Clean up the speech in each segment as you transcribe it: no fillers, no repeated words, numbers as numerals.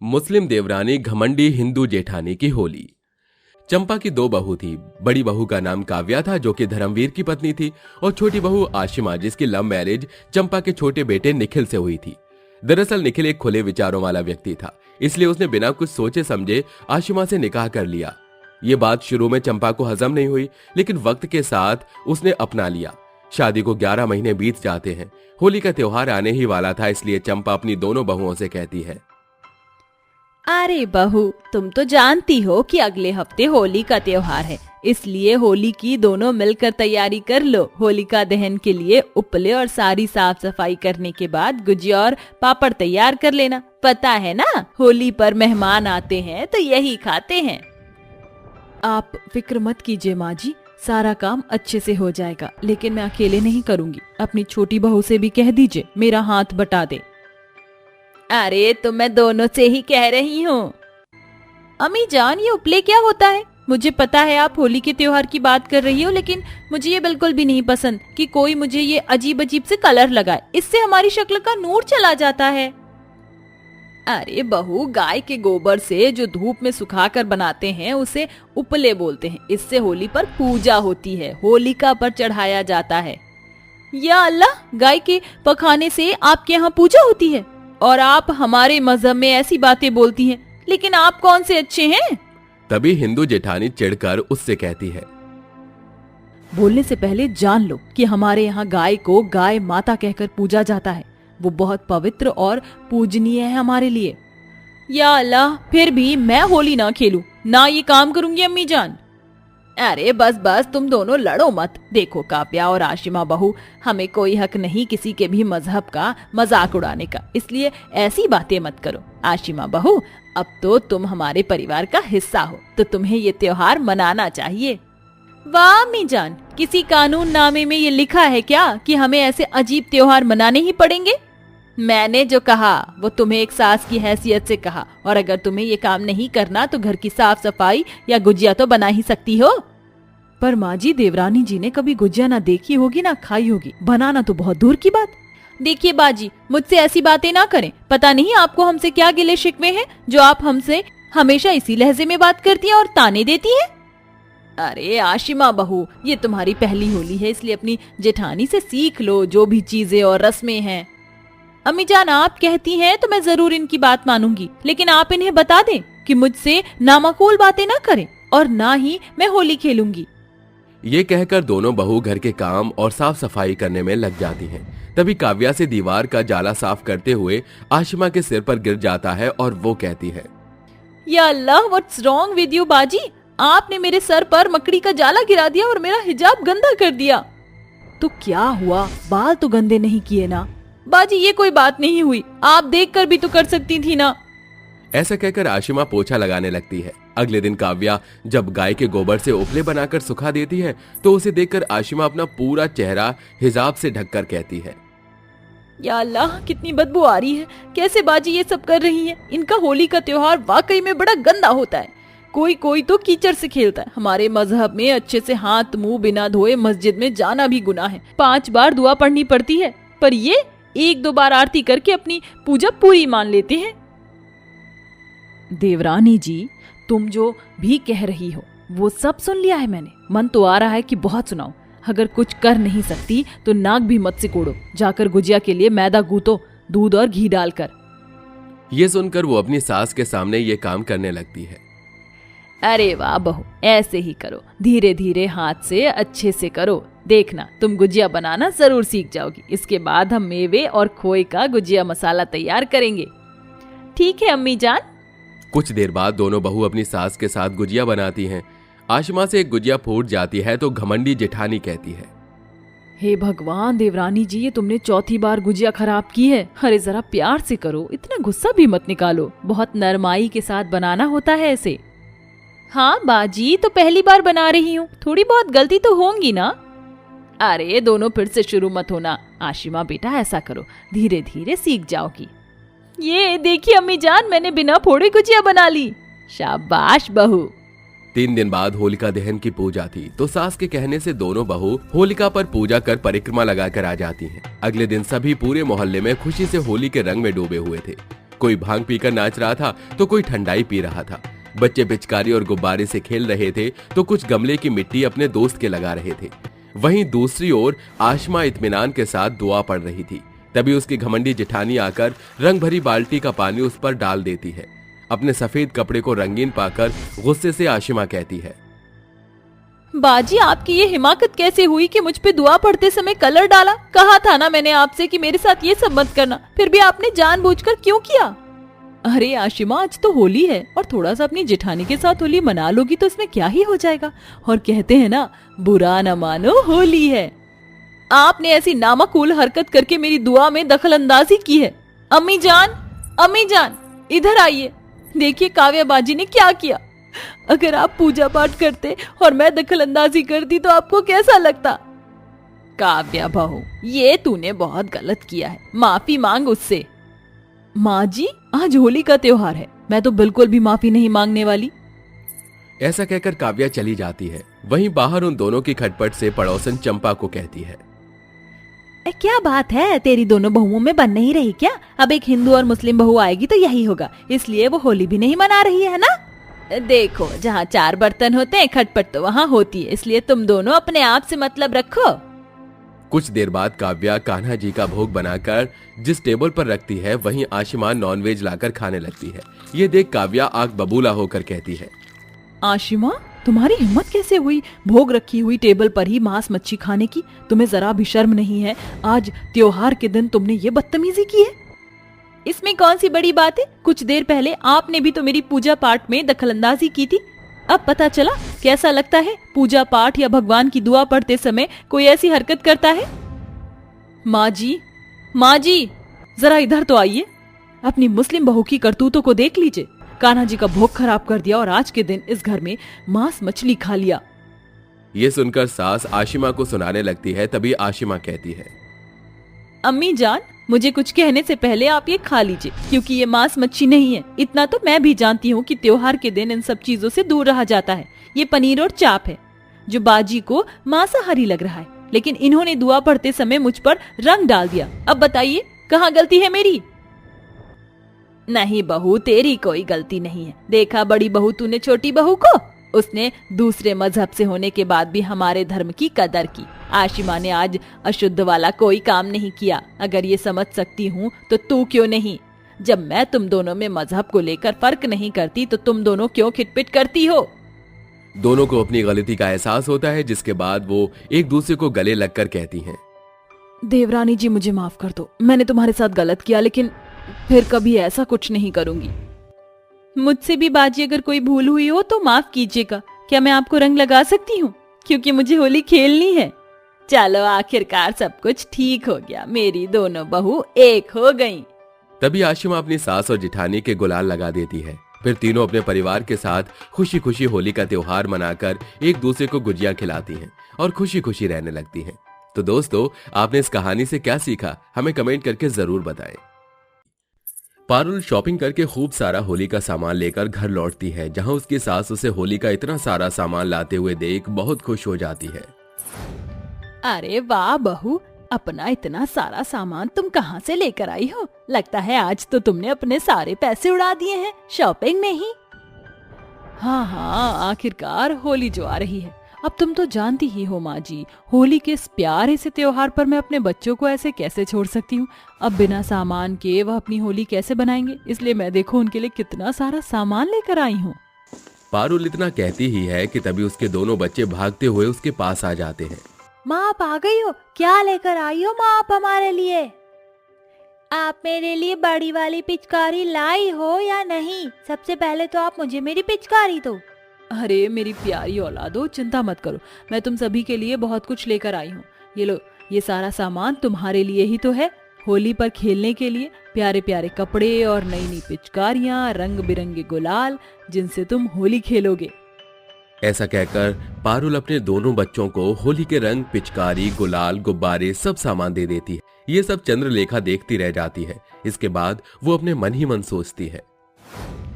मुस्लिम देवरानी घमंडी हिंदू जेठानी की होली। चंपा की दो बहू थी। बड़ी बहू का नाम काव्या था जो कि धर्मवीर की पत्नी थी, और छोटी बहू आशिमा जिसकी लव मैरिज चंपा के छोटे बेटे निखिल से हुई थी। दरअसल निखिल एक खुले विचारों वाला व्यक्ति था, इसलिए उसने बिना कुछ सोचे समझे आशिमा से निकाह कर लिया। ये बात शुरू में चंपा को हजम नहीं हुई, लेकिन वक्त के साथ उसने अपना लिया। शादी को 11 महीने बीत जाते हैं। होली का त्योहार आने ही वाला था, इसलिए चंपा अपनी दोनों बहुओं से कहती है, अरे बहू, तुम तो जानती हो कि अगले हफ्ते होली का त्योहार है, इसलिए होली की दोनों मिलकर तैयारी कर लो। होलिका दहन के लिए उपले और सारी साफ सफाई करने के बाद गुजिया और पापड़ तैयार कर लेना। पता है ना, होली पर मेहमान आते हैं तो यही खाते हैं। आप फिक्र मत कीजिए माँ जी, सारा काम अच्छे से हो जाएगा, लेकिन मैं अकेले नहीं करूँगी। अपनी छोटी बहू से भी कह दीजिए मेरा हाथ बटा दे। अरे तो मैं दोनों से ही कह रही हूँ। अम्मी जान, ये उपले क्या होता है? मुझे पता है आप होली के त्योहार की बात कर रही हो, लेकिन मुझे ये बिल्कुल भी नहीं पसंद कि कोई मुझे ये अजीब अजीब से कलर लगाए। इससे हमारी शक्ल का नूर चला जाता है। अरे बहू, गाय के गोबर से जो धूप में सुखाकर बनाते हैं उसे उपले बोलते हैं। इससे होली पर पूजा होती है, होलिका पर चढ़ाया जाता है। या अल्लाह, गाय के पखाने से आपके यहाँ पूजा होती है और आप हमारे मजहब में ऐसी बातें बोलती हैं, लेकिन आप कौन से अच्छे हैं? तभी हिंदू जेठानी चिढ़कर उससे कहती है, बोलने से पहले जान लो कि हमारे यहाँ गाय को गाय माता कहकर पूजा जाता है। वो बहुत पवित्र और पूजनीय है हमारे लिए। या अल्लाह, फिर भी मैं होली ना खेलूं, ना ये काम करूंगी अम्मी जान। अरे बस बस, तुम दोनों लड़ो मत। देखो काव्या और आशिमा बहू, हमें कोई हक नहीं किसी के भी मजहब का मजाक उड़ाने का, इसलिए ऐसी बातें मत करो। आशिमा बहू, अब तो तुम हमारे परिवार का हिस्सा हो, तो तुम्हें ये त्योहार मनाना चाहिए। वाह अम्मी जान, किसी कानून नामे में ये लिखा है क्या कि हमें ऐसे अजीब त्योहार मनाने ही पड़ेंगे? मैंने जो कहा वो तुम्हें एक सास की हैसियत से कहा, और अगर तुम्हें ये काम नहीं करना तो घर की साफ सफाई या गुजिया तो बना ही सकती हो। पर माँ जी, देवरानी जी ने कभी गुजिया ना देखी होगी ना खाई होगी, बनाना तो बहुत दूर की बात। देखिए बाजी, मुझसे ऐसी बातें ना करें। पता नहीं आपको हमसे क्या गिले शिकवे हैं जो आप हमसे हमेशा इसी लहजे में बात करती हैं और ताने देती हैं। अरे आशिमा बहू, ये तुम्हारी पहली होली है, इसलिए अपनी जेठानी से सीख लो जो भी चीजें और रस्में हैं। अम्मी जान, आप कहती हैं तो मैं जरूर इनकी बात मानूंगी, लेकिन आप इन्हें बता दें कि मुझसे नामाकूल बातें ना करें और ना ही मैं होली खेलूंगी। ये कहकर दोनों बहू घर के काम और साफ सफाई करने में लग जाती हैं। तभी काव्या से दीवार का जाला साफ करते हुए आशिमा के सिर पर गिर जाता है और वो कहती है, या अल्लाह, व्हाट्स रॉन्ग विद यू बाजी? आपने मेरे सर पर मकड़ी का जाला गिरा दिया और मेरा हिजाब गंदा कर दिया। तो क्या हुआ, बाल तो गंदे नहीं किए ना? बाजी, ये कोई बात नहीं हुई, आप देखकर भी तो कर सकती थी ना। ऐसा कहकर आशिमा पोछा लगाने लगती है। अगले दिन काव्या जब गाय के गोबर से उपले बनाकर सुखा देती है तो उसे देखकर आशिमा अपना पूरा चेहरा हिजाब से ढककर कहती है, या अल्लाह, कितनी बदबू आ रही है। कैसे बाजी ये सब कर रही हैं? इनका होली का त्योहार वाकई में बड़ा गंदा होता है। कोई कोई तो कीचड़ से खेलता है। हमारे मजहब में अच्छे से हाथ मुंह बिना धोए मस्जिद में जाना भी गुनाह है। 5 बार दुआ पढ़नी पड़ती है, पर ये 1-2 बार आरती करके अपनी पूजा पूरी मान लेते हैं। देवरानी जी, तुम जो भी कह रही हो वो सब सुन लिया है मैंने। मन तो आ रहा है कि बहुत सुनाओ। अगर कुछ कर नहीं सकती तो नाक भी मत सिकोड़ो। जाकर गुजिया के लिए मैदा गूंथो, दूध और घी डालकर। ये सुनकर वो अपनी सास के सामने ये काम करने लगती है। अरे वाह बहू, ऐसे ही करो, धीरे धीरे हाथ से अच्छे से करो। देखना, तुम गुजिया बनाना जरूर सीख जाओगी। इसके बाद हम मेवे और खोए का गुजिया मसाला तैयार करेंगे। ठीक है अम्मी जान। कुछ देर बाद दोनों बहू अपनी सास के साथ गुजिया बनाती हैं। आशिमा से एक गुजिया फूट जाती है तो घमंडी जेठानी कहती है, हे भगवान देवरानी जी, ये तुमने 4थी बार गुजिया खराब की है। अरे जरा प्यार से करो, इतना गुस्सा भी मत निकालो। बहुत नरमाई के साथ बनाना होता है ऐसे। हाँ बाजी, तो पहली बार बना रही हूँ, थोड़ी बहुत गलती तो होंगी ना। अरे दोनों फिर से शुरू मत होना। आशिमा बेटा, ऐसा करो, धीरे धीरे सीख जाओगी। ये देखिए अम्मी जान, मैंने बिना फोड़े गुजिया बना ली। शाबाश बहू। 3 दिन बाद होलिका दहन की पूजा थी, तो सास के कहने से दोनों बहू होलिका पर पूजा कर परिक्रमा लगाकर आ जाती हैं। अगले दिन सभी पूरे मोहल्ले में खुशी से होली के रंग में डूबे हुए थे। कोई भांग पीकर नाच रहा था तो कोई ठंडाई पी रहा था। बच्चे पिचकारी और गुब्बारे से खेल रहे थे तो कुछ गमले की मिट्टी अपने दोस्त के लगा रहे थे। वहीं दूसरी ओर आशिमा इत्मीनान के साथ दुआ पढ़ रही थी। तभी उसकी घमंडी जेठानी आकर रंग भरी बाल्टी का पानी उस पर डाल देती है। अपने सफेद कपड़े को रंगीन पाकर गुस्से से आशिमा कहती है, बाजी आपकी ये हिमाकत कैसे हुई कि मुझ पे दुआ पढ़ते समय कलर डाला? कहा था ना मैंने आपसे कि मेरे साथ ये सब मत करना, फिर भी आपने जानबूझकर क्यों किया? अरे आशिमा, आज तो होली है और थोड़ा सा अपनी जेठानी के साथ होली मना लोगी तो इसमें क्या ही हो जाएगा। और कहते हैं ना, बुरा न मानो होली है। आपने ऐसी नामाकूल हरकत करके मेरी दुआ में दखल अंदाजी की है। अम्मी जान इधर आइए, देखिए काव्या बाजी ने क्या किया। अगर आप पूजा पाठ करते और मैं दखल अंदाजी करती तो आपको कैसा लगता? काव्या बहू, ये तूने बहुत गलत किया है, माफी मांग उससे। माँ जी, आज होली का त्योहार है, मैं तो बिल्कुल भी माफी नहीं मांगने वाली। ऐसा कहकर काव्या चली जाती है। वहीं बाहर उन दोनों की खटपट से पड़ोसन चंपा को कहती है, क्या बात है, तेरी दोनों बहुओं में बन नहीं रही क्या? अब एक हिंदू और मुस्लिम बहू आएगी तो यही होगा, इसलिए वो होली भी नहीं मना रही है ना? देखो, जहाँ 4 बर्तन होते हैं खटपट तो वहाँ होती है, इसलिए तुम दोनों अपने आप से मतलब रखो। कुछ देर बाद काव्या कान्हा जी का भोग बनाकर जिस टेबल पर रखती है वहीं आशिमा नॉनवेज लाकर खाने लगती है। ये देख काव्या आग बबूला होकर कहती है, आशिमा, तुम्हारी हिम्मत कैसे हुई भोग रखी हुई टेबल पर ही मांस मच्छी खाने की? तुम्हें जरा भी शर्म नहीं है? आज त्योहार के दिन तुमने ये बदतमीजी की है। इसमें कौन सी बड़ी बात है? कुछ देर पहले आपने भी तो मेरी पूजा पाठ में दखलंदाजी की थी। अब पता चला कैसा लगता है पूजा पाठ या भगवान की दुआ पढ़ते समय कोई ऐसी हरकत करता है। माँ जी, जरा इधर तो आइए। अपनी मुस्लिम बहू की करतूतों को देख लीजिए। कान्हा जी का भोग खराब कर दिया और आज के दिन इस घर में मांस मछली खा लिया। ये सुनकर सास आशिमा को सुनाने लगती है। तभी आशिमा कहती है, अम्मी जान, मुझे कुछ कहने से पहले आप ये खा लीजिए, क्योंकि ये मांस मच्छी नहीं है। इतना तो मैं भी जानती हूँ कि त्योहार के दिन इन सब चीजों से दूर रहा जाता है। ये पनीर और चाप है जो बाजी को मांसाहारी लग रहा है, लेकिन इन्होंने दुआ पढ़ते समय मुझ पर रंग डाल दिया। अब बताइए कहाँ गलती है मेरी? नहीं बहू, तेरी कोई गलती नहीं है। देखा बड़ी बहू तूने छोटी बहू को, उसने दूसरे मजहब से होने के बाद भी हमारे धर्म की कदर की। आशिमा ने आज अशुद्ध वाला कोई काम नहीं किया। अगर ये समझ सकती हूँ तो तू क्यों नहीं? जब मैं तुम दोनों में मजहब को लेकर फर्क नहीं करती तो तुम दोनों क्यों खिटपिट करती हो? दोनों को अपनी गलती का एहसास होता है, जिसके बाद वो एक दूसरे को गले लगकर कहती हैं, देवरानी जी, मुझे माफ कर दो। मैंने तुम्हारे साथ गलत किया, लेकिन फिर कभी ऐसा कुछ नहीं करूंगी। मुझसे भी बाजी अगर कोई भूल हुई हो तो माफ कीजिएगा। क्या मैं आपको रंग लगा सकती हूँ? क्योंकि मुझे होली खेलनी है। चलो, आखिरकार सब कुछ ठीक हो गया। मेरी दोनों बहू एक हो गईं। तभी आशिमा अपनी सास और जिठानी के गुलाल लगा देती है। फिर तीनों अपने परिवार के साथ खुशी खुशी होली का त्योहार मनाकर एक दूसरे को गुजिया खिलाती हैं और खुशी खुशी रहने लगती हैं। तो दोस्तों, आपने इस कहानी से क्या सीखा, हमें कमेंट करके जरूर बताएं। पारुल शॉपिंग करके खूब सारा होली का सामान लेकर घर लौटती है, जहां उसकी सास उसे होली का इतना सारा सामान लाते हुए देख बहुत खुश हो जाती है। अरे वाह बहू, अपना इतना सारा सामान तुम कहाँ से लेकर आई हो? लगता है आज तो तुमने अपने सारे पैसे उड़ा दिए हैं शॉपिंग में ही। हाँ, आखिरकार होली जो आ रही है। अब तुम तो जानती ही हो माँ जी, होली के इस प्यारे से त्योहार पर मैं अपने बच्चों को ऐसे कैसे छोड़ सकती हूँ। अब बिना सामान के वह अपनी होली कैसे बनाएंगे, इसलिए मैं देखो उनके लिए कितना सारा सामान लेकर आई हूँ। पारुल इतना कहती ही है कि तभी उसके दोनों बच्चे भागते हुए उसके पास आ जाते हैं। माँ, आप आ गई हो? क्या लेकर आई हो माँ आप हमारे लिए? आप मेरे लिए बड़ी वाली पिचकारी लाई हो या नहीं? सबसे पहले तो आप मुझे मेरी पिचकारी दो। अरे मेरी प्यारी औलादो, चिंता मत करो, मैं तुम सभी के लिए बहुत कुछ लेकर आई हूँ। ये लो, ये सारा सामान तुम्हारे लिए ही तो है। होली पर खेलने के लिए प्यारे प्यारे कपड़े और नई नई पिचकारियाँ, रंग बिरंगे गुलाल, जिनसे तुम होली खेलोगे। ऐसा कहकर पारुल अपने दोनों बच्चों को होली के रंग, पिचकारी, गुलाल, गुब्बारे सब सामान दे देती है। ये सब चंद्रलेखा देखती रह जाती है। इसके बाद वो अपने मन ही मन सोचती है,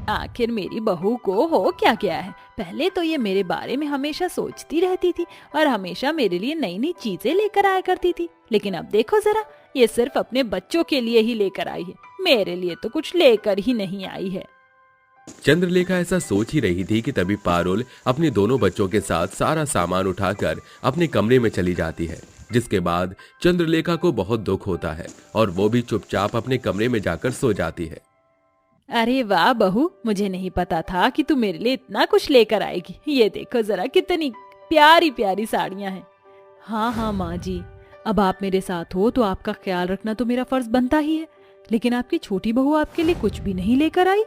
आखिर मेरी बहू को हो क्या गया है? पहले तो ये मेरे बारे में हमेशा सोचती रहती थी और हमेशा मेरे लिए नई नई चीजें लेकर आया करती थी, लेकिन अब देखो जरा, ये सिर्फ अपने बच्चों के लिए ही लेकर आई है। मेरे लिए तो कुछ लेकर ही नहीं आई है। चंद्रलेखा ऐसा सोच ही रही थी कि तभी पारुल अपने दोनों बच्चों के साथ सारा सामान उठाकर अपने कमरे में चली जाती है, जिसके बाद चंद्रलेखा को बहुत दुख होता है और वो भी चुपचाप अपने कमरे में जाकर सो जाती है। अरे वाह बहू, मुझे नहीं पता था कि तू मेरे लिए इतना कुछ लेकर आएगी। ये देखो जरा कितनी प्यारी प्यारी साड़ियां हैं। हाँ हाँ माँ जी, अब आप मेरे साथ हो तो आपका ख्याल रखना तो मेरा फर्ज बनता ही है, लेकिन आपकी छोटी बहू आपके लिए कुछ भी नहीं लेकर आई।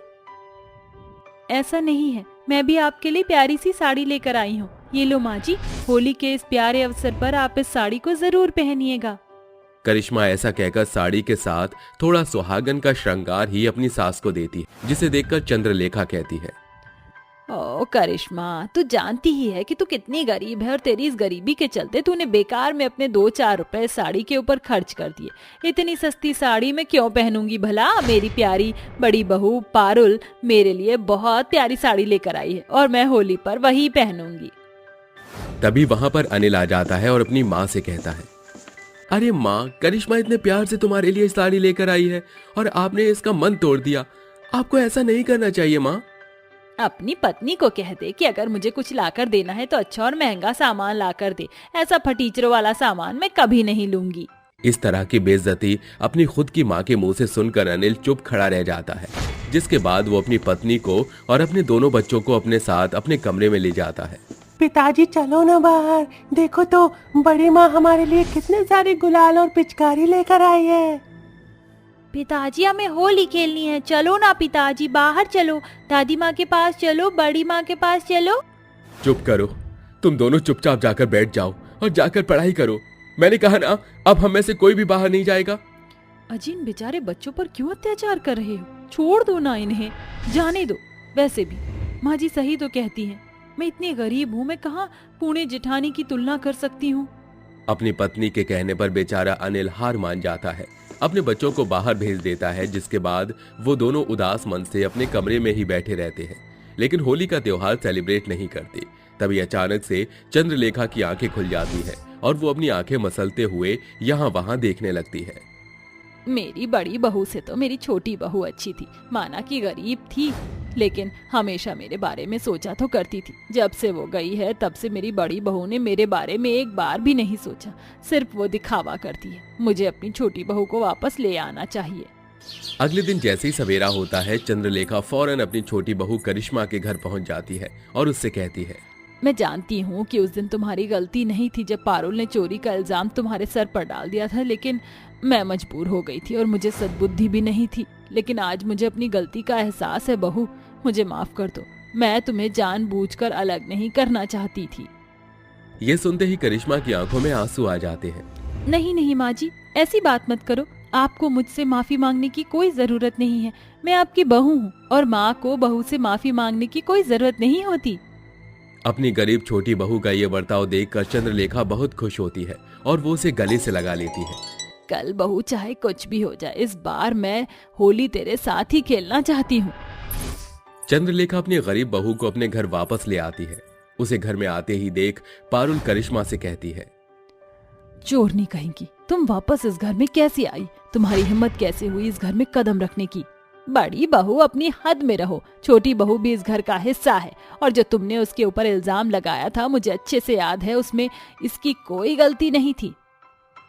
ऐसा नहीं है, मैं भी आपके लिए प्यारी सी साड़ी लेकर आई हूँ। ये लो माँ जी, होली के इस प्यारे अवसर पर आप इस साड़ी को जरूर पहनिएगा। करिश्मा ऐसा कहकर साड़ी के साथ थोड़ा सुहागन का श्रृंगार ही अपनी सास को देती है, जिसे देखकर चंद्रलेखा कहती है, ओ करिश्मा, तू जानती ही है कि तू कितनी गरीब है और तेरी इस गरीबी के चलते तूने बेकार में अपने 2-4 रुपए साड़ी के ऊपर खर्च कर दिए। इतनी सस्ती साड़ी मैं क्यों पहनूंगी भला। मेरी प्यारी बड़ी बहू पारुल मेरे लिए बहुत प्यारी साड़ी लेकर आई है और मैं होली पर वही पहनूंगी। तभी वहां पर अनिल आ जाता है और अपनी माँ से कहता है, अरे माँ, करिश्मा इतने प्यार से तुम्हारे लिए साड़ी लेकर आई है और आपने इसका मन तोड़ दिया। आपको ऐसा नहीं करना चाहिए माँ। अपनी पत्नी को कह दे कि अगर मुझे कुछ लाकर देना है तो अच्छा और महंगा सामान लाकर दे। ऐसा फटीचरों वाला सामान मैं कभी नहीं लूंगी। इस तरह की बेइज्जती अपनी खुद की माँ के मुंह से सुनकर अनिल चुप खड़ा रह जाता है, जिसके बाद वो अपनी पत्नी को और अपने दोनों बच्चों को अपने साथ अपने कमरे में ले जाता है। पिताजी चलो ना बाहर, देखो तो बड़ी माँ हमारे लिए कितने सारे गुलाल और पिचकारी लेकर आई है। पिताजी हमें होली खेलनी है, चलो ना पिताजी, बाहर चलो, दादी माँ के पास चलो, बड़ी माँ के पास चलो। चुप करो, तुम दोनों चुपचाप जाकर बैठ जाओ और जाकर पढ़ाई करो। मैंने कहा ना, अब हम में से कोई भी बाहर नहीं जाएगा। अजी इन बेचारे बच्चों पर क्यों अत्याचार कर रहे हो, छोड़ दो ना इन्हें, जाने दो। वैसे भी माँ जी सही तो कहती हैं, मैं इतनी गरीब हूँ, मैं कहाँ पुणे जेठानी की तुलना कर सकती हूँ। अपनी पत्नी के कहने पर बेचारा अनिल हार मान जाता है, अपने बच्चों को बाहर भेज देता है, जिसके बाद वो दोनों उदास मन से अपने कमरे में ही बैठे रहते हैं, लेकिन होली का त्योहार सेलिब्रेट नहीं करते। तभी अचानक से चंद्रलेखा की आंखें खुल जाती है और वो अपनी आंखें मसलते हुए यहाँ वहां देखने लगती है। मेरी बड़ी बहू से तो मेरी छोटी बहू अच्छी थी, माना कि गरीब थी, लेकिन हमेशा मेरे बारे में सोचा तो करती थी। जब से वो गई है तब से मेरी बड़ी बहू ने मेरे बारे में एक बार भी नहीं सोचा, सिर्फ वो दिखावा करती है। मुझे अपनी छोटी बहू को वापस ले आना चाहिए। अगले दिन जैसे ही सवेरा होता है, चंद्रलेखा फौरन अपनी छोटी बहू करिश्मा के घर पहुंच जाती है और उससे कहती है, मैं जानती हूँ कि उस दिन तुम्हारी गलती नहीं थी जब पारुल ने चोरी का इल्जाम तुम्हारे सर पर डाल दिया था, लेकिन मैं मजबूर हो गई थी और मुझे सद्बुद्धि भी नहीं थी। लेकिन आज मुझे अपनी गलती का एहसास है बहू, मुझे माफ कर दो। मैं तुम्हें जानबूझकर अलग नहीं करना चाहती थी। ये सुनते ही करिश्मा की आंखों में आंसू आ जाते हैं। नहीं नहीं माँ जी, ऐसी बात मत करो। आपको मुझसे माफी मांगने की कोई जरूरत नहीं है। मैं आपकी बहू हूँ और माँ को बहू से माफी मांगने की कोई जरूरत नहीं होती। अपनी गरीब छोटी बहू का ये बर्ताव देखकर चंद्रलेखा बहुत खुश होती है और वो उसे गले से लगा लेती है। कल बहू चाहे कुछ भी हो जाए, इस बार मैं होली तेरे साथ ही खेलना चाहती हूँ। चंद्रलेखा अपनी गरीब बहू को अपने घर वापस ले आती है। उसे घर में आते ही देख पारुल करिश्मा से कहती है, चोरनी कहेंगी, तुम वापस इस घर में कैसे आई? तुम्हारी हिम्मत कैसे हुई इस घर में कदम रखने की? बड़ी बहू अपनी हद में रहो, छोटी बहू भी इस घर का हिस्सा है और जो तुमने उसके ऊपर इल्जाम लगाया था मुझे अच्छे से याद है, उसमें इसकी कोई गलती नहीं थी।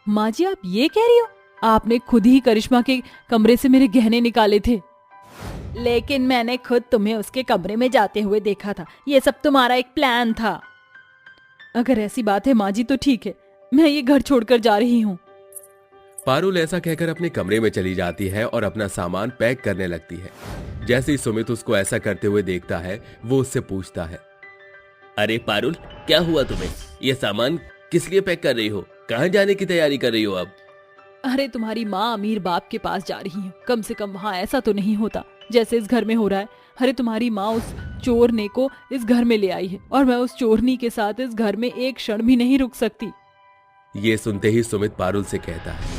माँ जी आप ये कह रही हो? आपने खुद ही करिश्मा के कमरे से मेरे गहने निकाले थे। लेकिन मैंने खुद तुम्हें उसके कमरे में जाते हुए देखा था। ये सब तुम्हारा एक प्लान था। अगर ऐसी बात है माँ जी तो ठीक है, मैं ये घर छोड़कर जा रही हूँ। पारुल ऐसा कहकर अपने कमरे में चली जाती है और अपना सामान पैक करने लगती है। जैसे ही सुमित उसको ऐसा करते हुए देखता है, वो उससे पूछता है, अरे पारुल, क्या हुआ तुम्हें? ये सामान किस लिए पैक कर रही हो? कहाँ जाने की तैयारी कर रही हो अब? अरे तुम्हारी माँ अमीर बाप के पास जा रही है, कम से कम वहाँ ऐसा तो नहीं होता जैसे इस घर में हो रहा है। अरे तुम्हारी माँ उस चोरने को इस घर में ले आई है और मैं उस चोरनी के साथ इस घर में एक क्षण भी नहीं रुक सकती। ये सुनते ही सुमित पारुल से कहता है,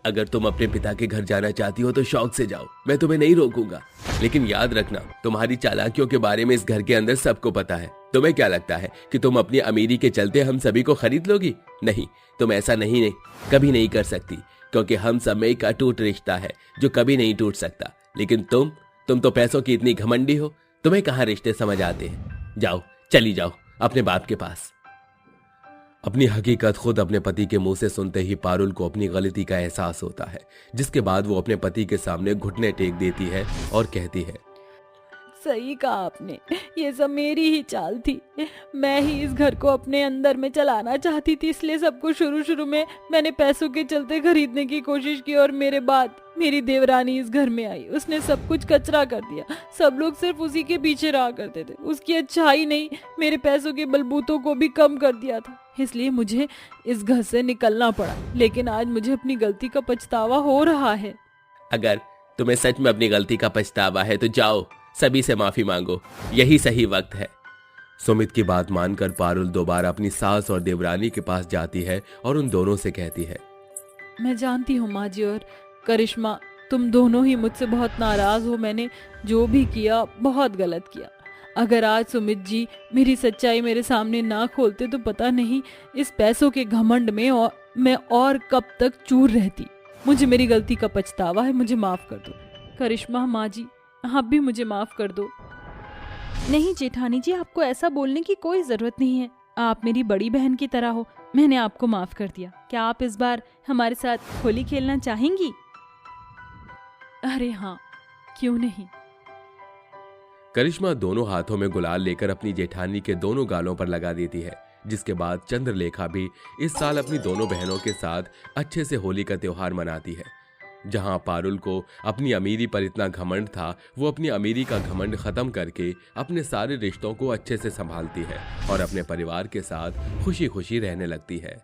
अगर तुम अपने पिता के घर जाना चाहती हो तो शौक से जाओ, मैं तुम्हें नहीं रोकूंगा। लेकिन याद रखना, तुम्हारी चालाकियों के बारे में इस घर के अंदर सबको पता है। तुम्हें क्या लगता है कि तुम अपनी अमीरी के चलते हम सभी को खरीद लोगी? नहीं, तुम ऐसा नहीं कभी नहीं कर सकती, क्योंकि हम सब में एक अटूट रिश्ता है जो कभी नहीं टूट सकता। लेकिन तुम तो पैसों की इतनी घमंडी हो, तुम्हें कहाँ रिश्ते समझ आते हैं। जाओ, चली जाओ अपने बाप के पास। अपनी हकीकत खुद अपने पति के मुंह से सुनते ही पारुल को अपनी गलती का एहसास होता है, जिसके बाद वो अपने पति के सामने घुटने टेक देती है और कहती है, सही कहा आपने, ये सब मेरी ही चाल थी। मैं ही इस घर को अपने अंदर में चलाना चाहती थी, इसलिए सबको शुरू में मैंने पैसों के चलते खरीदने की कोशिश की और मेरे बाद मेरी देवरानी इस घर में आई, उसने सब कुछ कचरा कर दिया। सब लोग सिर्फ उसी के पीछे रहा करते थे, उसकी अच्छाई नहीं मेरे पैसों के बलबूतों को भी कम कर दिया था, इसलिए मुझे इस घर से निकलना पड़ा। लेकिन आज मुझे अपनी गलती का पछतावा हो रहा है। अगर तुम्हें सच में अपनी गलती का पछतावा है तो जाओ, सभी से माफी मांगो, यही सही वक्त है। सुमित की बात मानकर पारुल दोबारा अपनी सास और देवरानी के पास जाती है और उन दोनों से कहती है, मैं जानती हूँ माँ जी और करिश्मा, तुम दोनों ही मुझसे बहुत नाराज हो। मैंने जो भी किया बहुत गलत किया। अगर आज सुमित जी मेरी सच्चाई मेरे सामने ना खोलते तो पता नहीं इस पैसों के घमंड में मैं और कब तक चूर रहती। मुझे मेरी गलती का पछतावा है, मुझे माफ कर दो। करिश्मा, माँ जी, आप भी मुझे माफ कर दो। नहीं जेठानी जी, आपको ऐसा बोलने की कोई जरूरत नहीं है। आप मेरी बड़ी बहन की तरह हो, मैंने आपको माफ कर दिया। क्या आप इस बार हमारे साथ होली खेलना चाहेंगी? अरे हाँ, क्यों नहीं। करिश्मा दोनों हाथों में गुलाल लेकर अपनी जेठानी के दोनों गालों पर लगा देती है, जिसके बाद चंद्रलेखा भी इस साल अपनी दोनों बहनों के साथ अच्छे से होली का त्योहार मनाती है। जहां पारुल को अपनी अमीरी पर इतना घमंड था, वो अपनी अमीरी का घमंड खत्म करके अपने सारे रिश्तों को अच्छे से संभालती है और अपने परिवार के साथ खुशी खुशी रहने लगती है।